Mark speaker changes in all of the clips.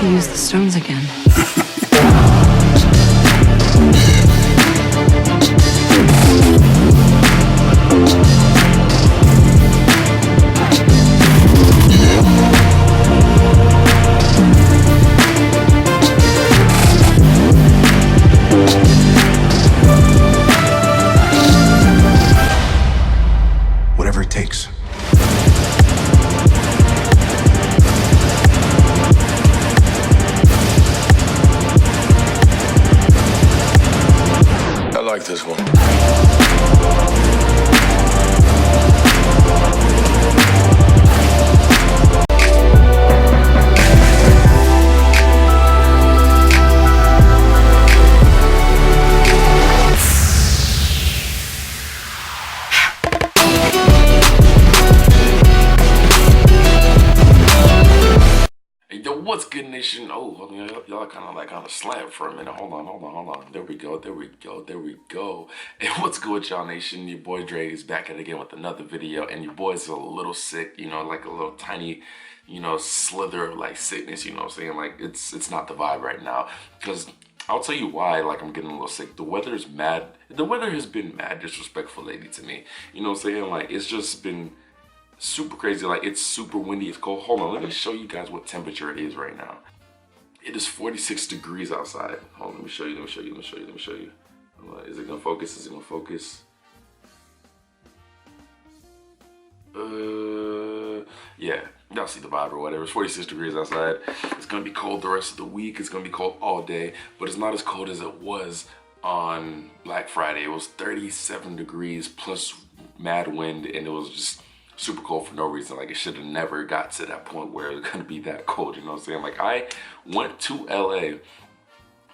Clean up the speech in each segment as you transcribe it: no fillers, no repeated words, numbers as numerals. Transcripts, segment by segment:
Speaker 1: Use the stones again.
Speaker 2: Whatever it takes.
Speaker 3: I like this one. Hey, yo, what's good, nation? Oh, y'all kind of slapped for a minute. Hold on. There we go. Hey, what's good with y'all, nation? Your boy Dre is back at it again with another video, and your boy's a little sick, like a little tiny, slither of like sickness, what I'm saying? Like it's not the vibe right now, because I'll tell you why, like, I'm getting a little sick. The weather has been mad disrespectful lately to me. You know what I'm saying? Like, it's just been super crazy. Like, it's super windy, it's cold. Hold on, let me show you guys what temperature it is right now. It is 46 degrees outside. Hold on, let me show you. Is it gonna focus? Yeah, y'all see the vibe or whatever. It's 46 degrees outside. It's gonna be cold the rest of the week. It's gonna be cold all day, but it's not as cold as it was on Black Friday. It was 37 degrees plus mad wind, and it was just super cold for no reason. Like, it should have never got to that point where it's gonna be that cold, you know what I'm saying? Like, I went to LA,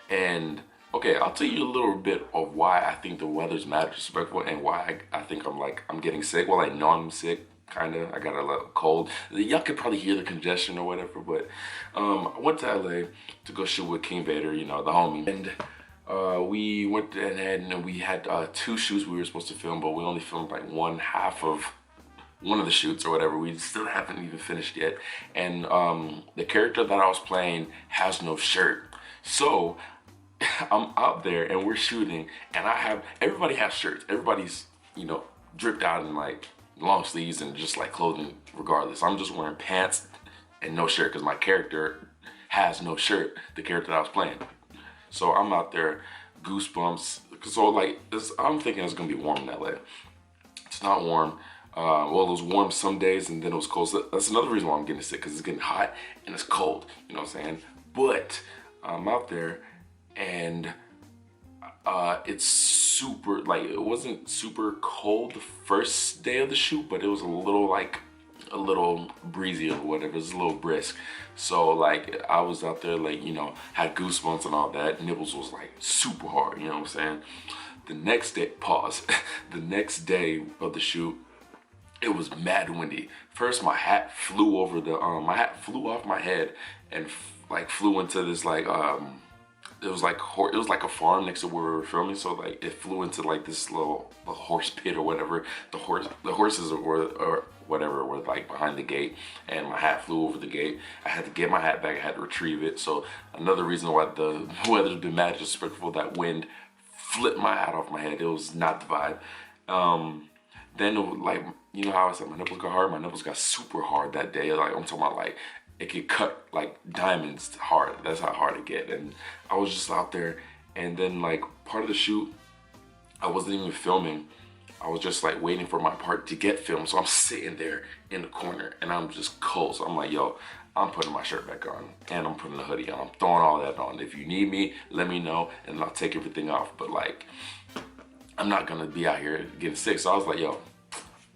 Speaker 3: and okay, I'll tell you a little bit of why I think the weather's mad disrespectful and why I think I'm getting sick. Well, I know I'm sick, kinda. I got a little cold. Y'all could probably hear the congestion or whatever, but I went to LA to go shoot with King Vader, the homie. And we went ahead and we had 2 shoots we were supposed to film, but we only filmed like one half of one of the shoots or whatever. We still haven't even finished yet. And the character that I was playing has no shirt. So I'm out there and we're shooting, and everybody has shirts. Everybody's, dripped out in like long sleeves and just like clothing regardless. I'm just wearing pants and no shirt because my character has no shirt, the character that I was playing. So I'm out there, goosebumps. So like, I'm thinking it's gonna be warm in LA. It's not warm. Well, it was warm some days and then it was cold. So that's another reason why I'm getting sick, because it's getting hot and it's cold, you know what I'm saying? But I'm out there and it's super, like, it wasn't super cold the first day of the shoot, but it was a little breezy or whatever. It was a little brisk. So like, I was out there, like, had goosebumps and all that. Nibbles was like super hard, you know what I'm saying? The next day, the next day of the shoot, it was mad windy. First, my hat flew over my hat flew off my head and like flew into this like it was like a farm next to where we were filming. So like, it flew into like this little horse pit or whatever. The horses or whatever were like behind the gate, and my hat flew over the gate. I had to get my hat back. I had to retrieve it. So another reason why the weather's been mad disrespectful. That wind flipped my hat off my head. It was not the vibe. Then, like, you know how I said my nipples got hard? My nipples got super hard that day. Like, I'm talking about, like, it could cut like diamonds hard. That's how hard it get. And I was just out there, and then like, part of the shoot, I wasn't even filming. I was just like waiting for my part to get filmed. So I'm sitting there in the corner and I'm just cold. So I'm like, yo, I'm putting my shirt back on and I'm putting the hoodie on. I'm throwing all that on. If you need me, let me know and I'll take everything off. But like, I'm not gonna be out here getting sick. So I was like, yo,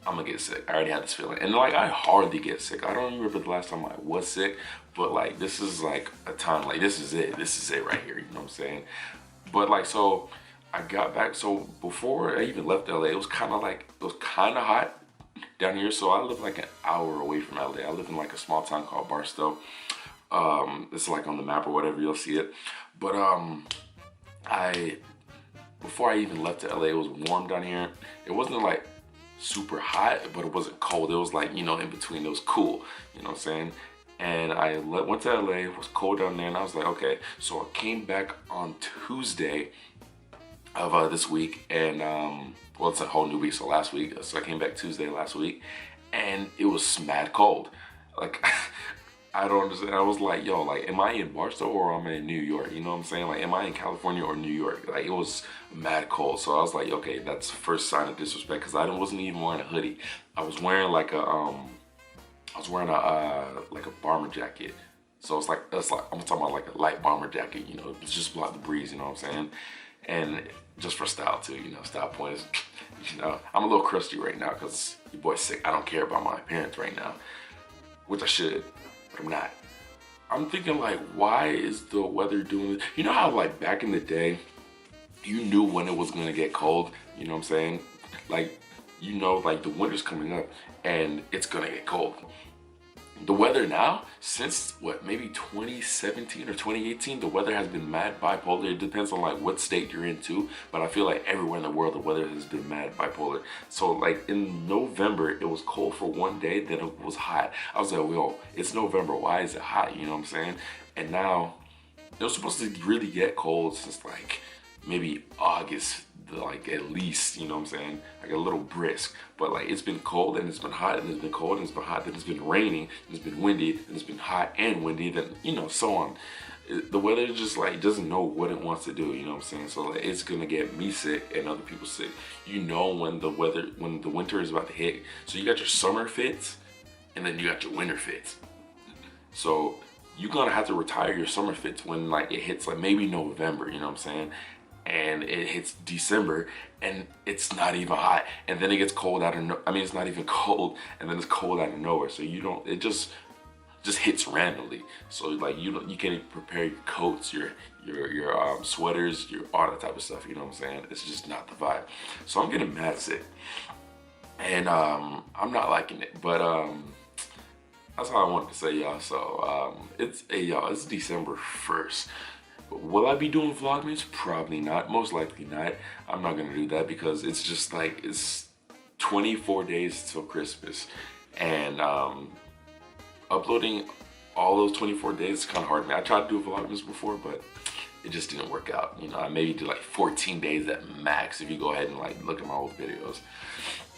Speaker 3: I'm gonna get sick. I already had this feeling. And like, I hardly get sick. I don't remember the last time I was sick, but like, this is like a time, like, this is it right here, you know what I'm saying? But like, so I got back. So before I even left LA, it was kind of hot down here. So I live like an hour away from LA. I live in like a small town called Barstow. It's like on the map or whatever, you'll see it. But before I even left to LA, it was warm down here. It wasn't like super hot, but it wasn't cold. It was like, you know, in between. It was cool, you know what I'm saying? and I went to LA. It was cold down there, and I was like, okay. So I came back on Tuesday of this week, and well, it's a whole new week, so last week. So I came back Tuesday last week, and it was mad cold. Like, I don't understand. I was like, yo, like, am I in Barstow or am I in New York? You know what I'm saying? Like, am I in California or New York? Like, it was mad cold. So I was like, okay, that's the first sign of disrespect, because I wasn't even wearing a hoodie. I was wearing like a like a bomber jacket. So it's like I'm talking about like a light bomber jacket, you know, just block the breeze, you know what I'm saying? And just for style too, you know, style points. You know, I'm a little crusty right now because your boy's sick. I don't care about my appearance right now, which I should, but I'm not. I'm thinking like, why is the weather doing this? You know how like back in the day, you knew when it was gonna get cold, you know what I'm saying? Like, you know, like the winter's coming up and it's gonna get cold. The weather now, since what, maybe 2017 or 2018, the weather has been mad bipolar. It depends on like what state you're into, but I feel like everywhere in the world, the weather has been mad bipolar. So like in November, it was cold for one day, then it was hot. I was like, yo, it's November, why is it hot? You know what I'm saying? And now, it was supposed to really get cold since like maybe August, like at least, you know what I'm saying? Like a little brisk, but like it's been cold and it's been hot and it's been cold and it's been hot, then it's been raining, and it's been windy, and it's been hot and windy, then, you know, so on. The weather just like doesn't know what it wants to do, you know what I'm saying? So like it's gonna get me sick and other people sick. You know when the winter is about to hit. So you got your summer fits and then you got your winter fits. So you're gonna have to retire your summer fits when like it hits like maybe November, you know what I'm saying? And it hits December and it's not even hot, and then it gets cold out of I mean, it's not even cold, and then it's cold out of nowhere. So you don't, it just hits randomly. So like you can't even prepare your coats, your sweaters, your all that type of stuff, you know what I'm saying? It's just not the vibe. So I'm getting mad sick, and I'm not liking it, but that's all I wanted to say, y'all. So it's December 1st. Will I be doing Vlogmas? Probably not. Most likely not. I'm not gonna do that because it's just like, it's 24 days till Christmas, and uploading all those 24 days is kind of hard. I tried to do Vlogmas before, but it just didn't work out. You know, I maybe did like 14 days at max if you go ahead and like look at my old videos.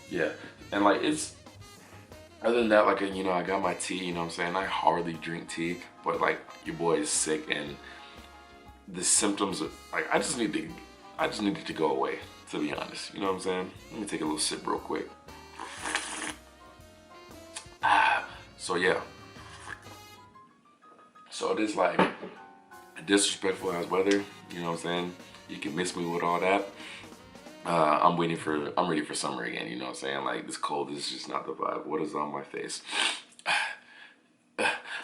Speaker 3: Yeah, and like it's, other than that, like, you know, I got my tea, you know what I'm saying? I hardly drink tea, but like your boy is sick, and the symptoms of, like, I just needed to go away, to be honest. You know what I'm saying? Let me take a little sip real quick. So yeah. So it is like disrespectful ass weather, you know what I'm saying? You can miss me with all that. I'm ready for summer again, you know what I'm saying? Like, this cold is just not the vibe. What is on my face?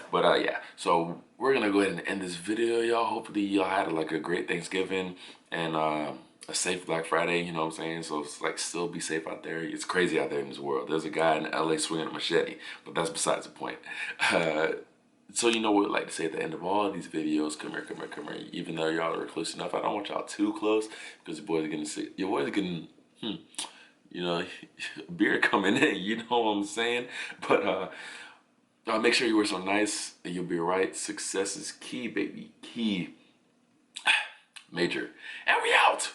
Speaker 3: But yeah, so we're gonna go ahead and end this video, y'all. Hopefully y'all had like a great Thanksgiving and a safe Black Friday, you know what I'm saying? So it's like, still be safe out there. It's crazy out there in this world. There's a guy in LA swinging a machete, but that's besides the point. So you know what I like to say at the end of all of these videos, come here, come here, come here. Even though y'all are close enough, I don't want y'all too close, because your boys are getting sick. Your boys are getting, you know, beer coming in, you know what I'm saying? But make sure you wear something nice and you'll be right. Success is key, baby. Key. Major. And we out.